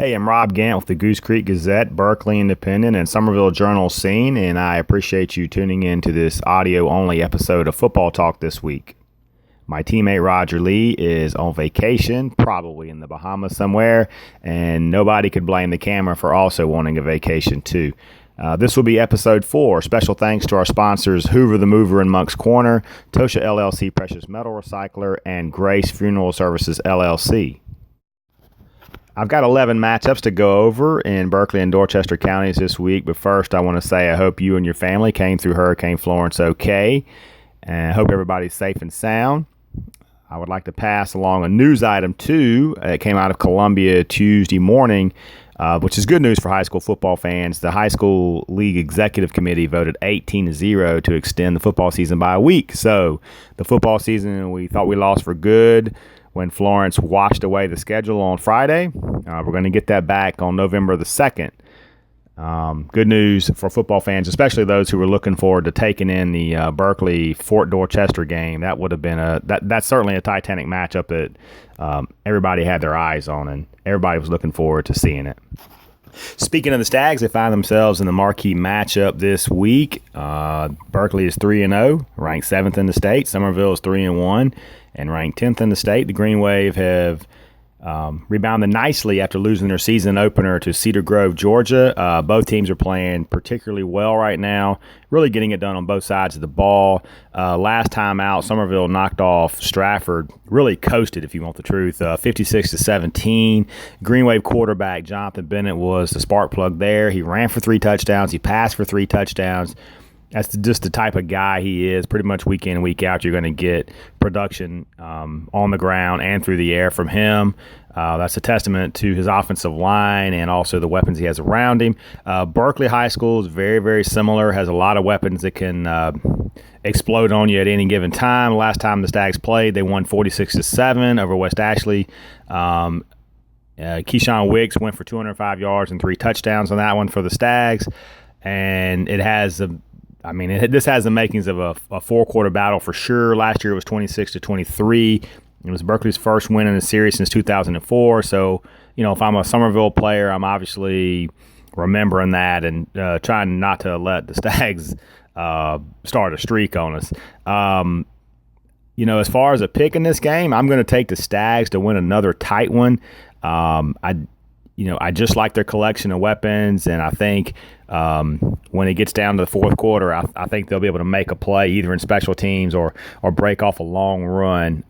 Hey, I'm Rob Gantt with the Goose Creek Gazette, Berkeley Independent, and Somerville Journal Scene, and I appreciate you tuning in to this audio-only episode of Football Talk this week. My teammate Roger Lee is on vacation, probably in the Bahamas somewhere, and nobody could blame the camera for also wanting a vacation too. This will be episode 4. Special thanks to our sponsors Hoover the Mover in Monk's Corner, Tosha LLC Precious Metal Recycler, and Grace Funeral Services LLC. I've got 11 matchups to go over in Berkeley and Dorchester counties this week, but first I want to say I hope you and your family came through Hurricane Florence okay, and I hope everybody's safe and sound. I would like to pass along a news item too. It came out of Columbia Tuesday morning, which is good news for high school football fans. The High School League Executive Committee voted 18-0 to extend the football season by a week. So the football season we thought we lost for good when Florence washed away the schedule on Friday. We're going to get that back on November the 2nd. Good news for football fans, especially those who were looking forward to taking in the Berkeley-Fort Dorchester game. That would have been that's certainly a Titanic matchup that everybody had their eyes on, and everybody was looking forward to seeing it. Speaking of the Stags, they find themselves in the marquee matchup this week. Berkeley is 3-0, ranked 7th in the state. Summerville is 3-1, and ranked 10th in the state. The Green Wave have rebounded nicely after losing their season opener to Cedar Grove, Georgia. Both teams are playing particularly well right now, really getting it done on both sides of the ball. Last time out, Somerville knocked off Stratford, really coasted if you want the truth, 56-17. Green Wave quarterback Jonathan Bennett was the spark plug there. He ran for 3 touchdowns. He passed for 3 touchdowns. That's just the type of guy he is. Pretty much week in and week out, you're going to get production on the ground and through the air from him. That's a testament to his offensive line and also the weapons he has around him. Berkeley High School is very, very similar, has a lot of weapons that can explode on you at any given time. Last time the Stags played, they won 46-7 over West Ashley. Keyshawn Wicks went for 205 yards and 3 touchdowns on that one for the Stags. And it has this has the makings of a 4-quarter battle for sure. Last year it was 26-23. It was Berkeley's first win in the series since 2004. So, if I'm a Somerville player, I'm obviously remembering that and trying not to let the Stags start a streak on us. As far as a pick in this game, I'm going to take the Stags to win another tight one. I just like their collection of weapons, and I think when it gets down to the fourth quarter, I think they'll be able to make a play either in special teams or break off a long run.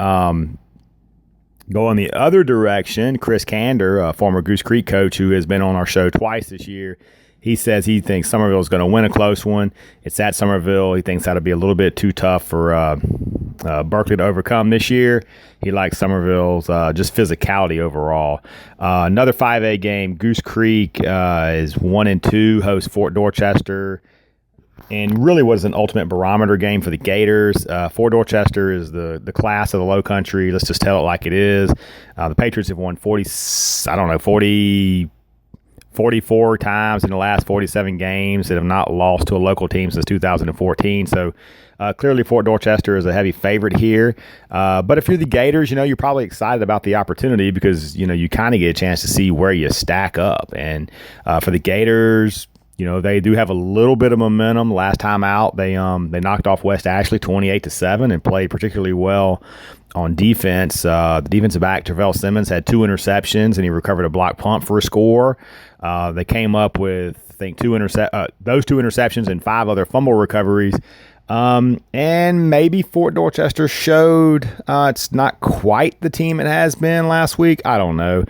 Go in the other direction, Chris Kander, a former Goose Creek coach who has been on our show twice this year, he says he thinks Summerville is going to win a close one. It's at Summerville. He thinks that'll be a little bit too tough for Berkeley to overcome this year. He likes Summerville's just physicality overall. Another 5A game, Goose Creek is 1-2, hosts Fort Dorchester, and really was an ultimate barometer game for the Gators. Fort Dorchester is the class of the Lowcountry. Let's just tell it like it is. The Patriots have won 44 times in the last 47 games that have not lost to a local team since 2014. So clearly Fort Dorchester is a heavy favorite here. But if you're the Gators, you're probably excited about the opportunity because, you kind of get a chance to see where you stack up. And for the Gators, they do have a little bit of momentum. Last time out, they knocked off West Ashley 28-7 and played particularly well on defense. The defensive back, Terrell Simmons, had 2 interceptions, and he recovered a block punt for a score. They came up with, I think, those 2 interceptions and 5 other fumble recoveries. And maybe Fort Dorchester showed it's not quite the team it has been last week. I don't know.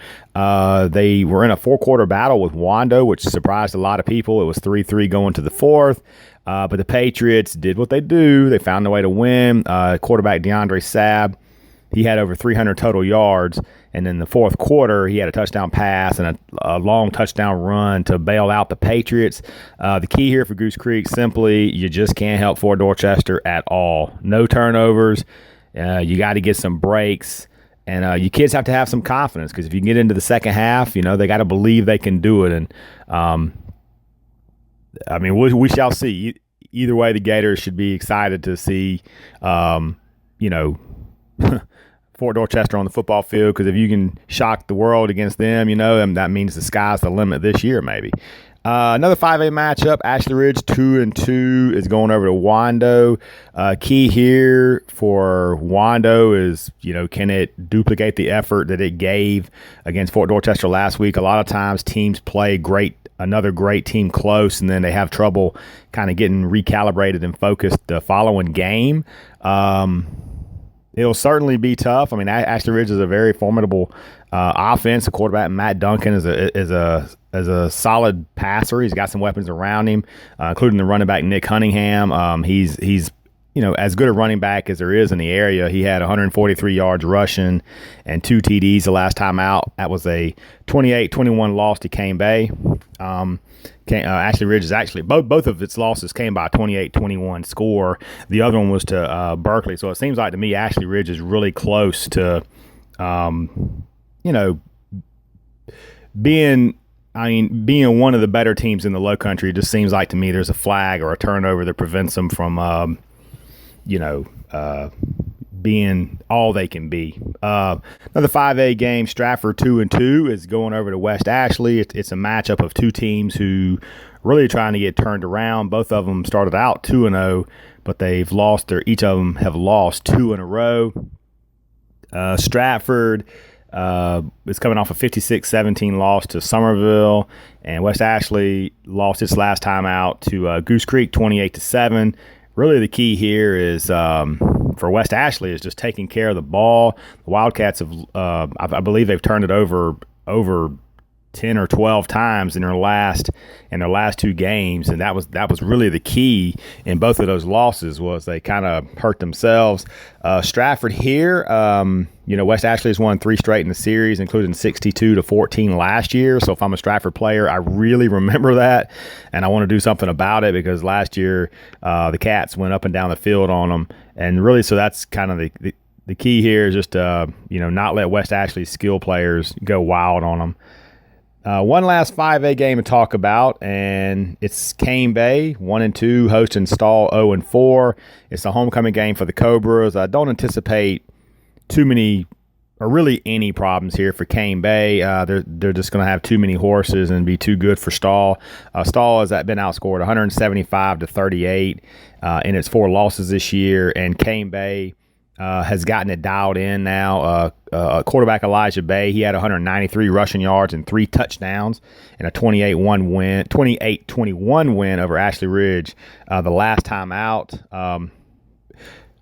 They were in a 4-quarter battle with Wando, which surprised a lot of people. It was 3-3 going to the 4th. But the Patriots did what they do. They found a way to win. Quarterback DeAndre Sabb, he had over 300 total yards. And in the 4th quarter, he had a touchdown pass and a long touchdown run to bail out the Patriots. The key here for Goose Creek, simply, you just can't help Fort Dorchester at all. No turnovers. You got to get some breaks. And you kids have to have some confidence because if you get into the second half, they got to believe they can do it. And, we shall see. Either way, the Gators should be excited to see, Fort Dorchester on the football field, because if you can shock the world against them, that means the sky's the limit this year maybe. Another 5A matchup, Ashley Ridge 2-2 is going over to Wando. Key here for Wando is, can it duplicate the effort that it gave against Fort Dorchester last week? A lot of times teams play another great team close, and then they have trouble kind of getting recalibrated and focused the following game. It'll certainly be tough. I mean, Ashley Ridge is a very formidable offense. The quarterback, Matt Duncan, is a solid passer. He's got some weapons around him, including the running back Nick Cunningham. He's as good a running back as there is in the area. He had 143 yards rushing and 2 TDs the last time out. That was a 28-21 loss to Cane Bay. Ashley Ridge is actually both of its losses came by a 28-21 score. The other one was to Berkeley. So it seems like to me Ashley Ridge is really close to, being one of the better teams in the Lowcountry. It just seems like to me there's a flag or a turnover that prevents them from, being all they can be. Another 5A game, Stratford 2-2 is going over to West Ashley. It's a matchup of two teams who really trying to get turned around. Both of them started out 2-0, but they've lost each of them have lost 2 in a row. Stratford is coming off a 56-17 loss to Somerville, and West Ashley lost its last time out to Goose Creek 28-7. Really the key here is for West Ashley is just taking care of the ball. The Wildcats have, I believe they've turned it over 10 or 12 times in their last 2 games, and that was really the key in both of those losses was they kind of hurt themselves. Stratford here, West Ashley has won 3 straight in the series, including 62-14 last year. So if I'm a Stratford player, I really remember that, and I want to do something about it because last year the Cats went up and down the field on them, and really so that's kind of the key here is just not let West Ashley's skill players go wild on them. One last 5A game to talk about, and it's Cane Bay 1-2 hosting Stall 0-4. It's a homecoming game for the Cobras. I don't anticipate too many or really any problems here for Cane Bay. They're just going to have too many horses and be too good for Stall. Stall has been outscored 175-38 in its 4 losses this year, and Cane Bay has gotten it dialed in now. Quarterback Elijah Bay, he had 193 rushing yards and 3 touchdowns and a 28-21 win over Ashley Ridge the last time out.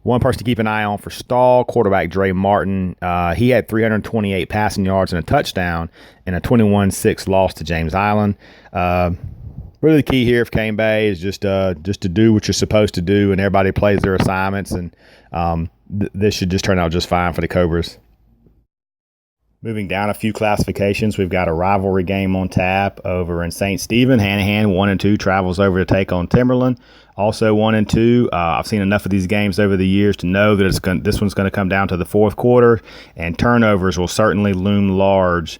One person to keep an eye on for Stall, quarterback Dre Martin. He had 328 passing yards and a touchdown and a 21-6 loss to James Island. Really the key here for Cane Bay is just to do what you're supposed to do, and everybody plays their assignments, and this should just turn out just fine for the Cobras. Moving down a few classifications, we've got a rivalry game on tap over in St. Stephen. Hanahan 1-2 travels over to take on Timberland. Also 1-2. I've seen enough of these games over the years to know that this one's going to come down to the fourth quarter, and turnovers will certainly loom large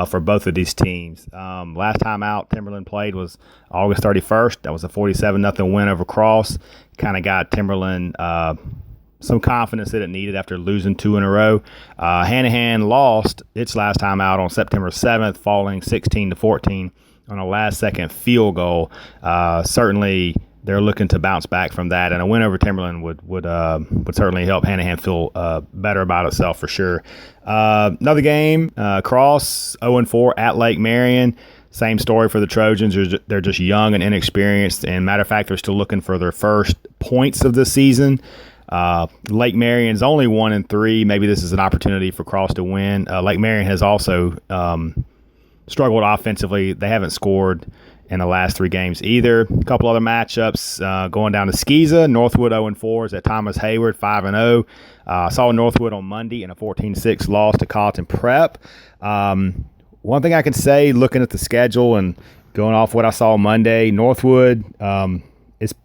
for both of these teams. Last time out Timberland played was August 31st. That was a 47-0 win over Cross. Kind of got Timberland some confidence that it needed after losing 2 in a row. Hanahan lost its last time out on September 7th, falling 16-14 on a last-second field goal. Certainly, they're looking to bounce back from that, and a win over Timberland would certainly help Hanahan feel better about itself for sure. Another game, Cross 0-4 at Lake Marion. Same story for the Trojans. They're just young and inexperienced, and matter of fact, they're still looking for their first points of the season. Lake Marion's only 1-3. Maybe this is an opportunity for Cross to win. Lake Marion has also struggled offensively. They haven't scored in the last 3 games either. A couple other matchups going down to Skeeza. Northwood 0-4 is at Thomas Hayward 5-0. Saw Northwood on Monday in a 14-6 loss to Carlton Prep. One thing I can say, looking at the schedule and going off what I saw Monday, Northwood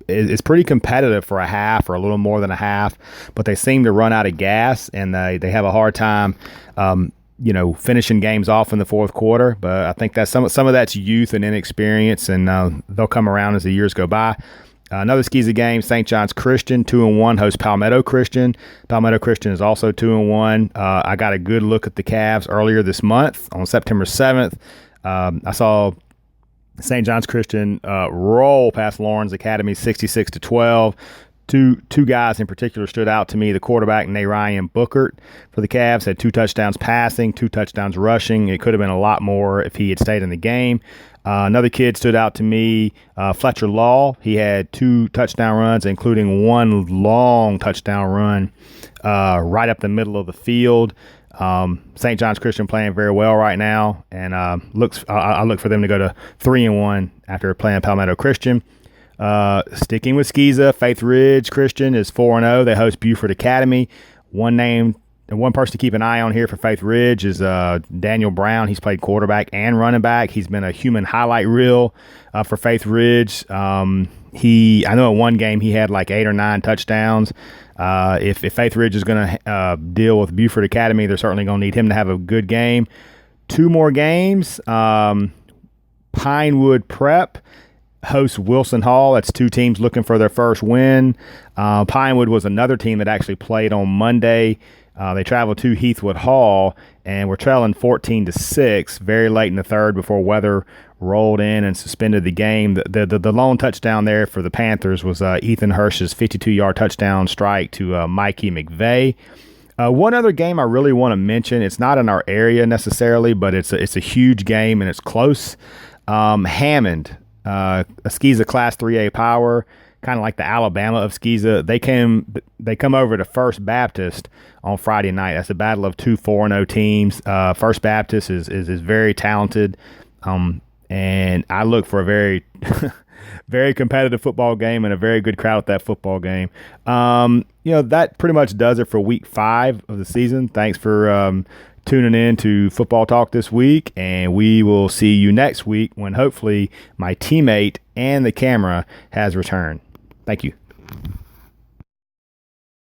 is pretty competitive for a half or a little more than a half, but they seem to run out of gas, and they have a hard time finishing games off in the fourth quarter. But I think that's some of that's youth and inexperience, and they'll come around as the years go by. Another Skeezer game, St. John's Christian, 2-1, hosts Palmetto Christian. Palmetto Christian is also 2-1. I got a good look at the Cavs earlier this month on September 7th. I saw St. John's Christian roll past Lawrence Academy 66-12. Two guys in particular stood out to me. The quarterback, Narayan Bookert, for the Cavs, had 2 touchdowns passing, 2 touchdowns rushing. It could have been a lot more if he had stayed in the game. Another kid stood out to me, Fletcher Law. He had 2 touchdown runs, including 1 long touchdown run right up the middle of the field. St. John's Christian playing very well right now, and I look for them to go to 3-1 after playing Palmetto Christian. Sticking with Skeeza, Faith Ridge Christian is 4-0. They host Buford Academy. One person to keep an eye on here for Faith Ridge is Daniel Brown. He's played quarterback and running back. He's been a human highlight reel for Faith Ridge. I know in one game he had like 8 or 9 touchdowns. If Faith Ridge is going to deal with Buford Academy, they're certainly going to need him to have a good game. 2 more games. Pinewood Prep hosts Wilson Hall. That's 2 teams looking for their first win. Pinewood was another team that actually played on Monday. They traveled to Heathwood Hall and were trailing 14-6 very late in the third before weather rolled in and suspended the game. The lone touchdown there for the Panthers was Ethan Hirsch's 52-yard touchdown strike to Mikey McVeigh. One other game I really want to mention, it's not in our area necessarily, but it's a huge game and it's close. Hammond, a Skeeza Class 3A Power, kind of like the Alabama of Skeeza. They come over to First Baptist on Friday night. That's a battle of 2 4-0 teams. First Baptist is very talented, and I look for a very very competitive football game and a very good crowd at that football game. That pretty much does it for week 5 of the season. Thanks for tuning in to Football Talk this week, and we will see you next week when hopefully my teammate and the camera has returned. Thank you.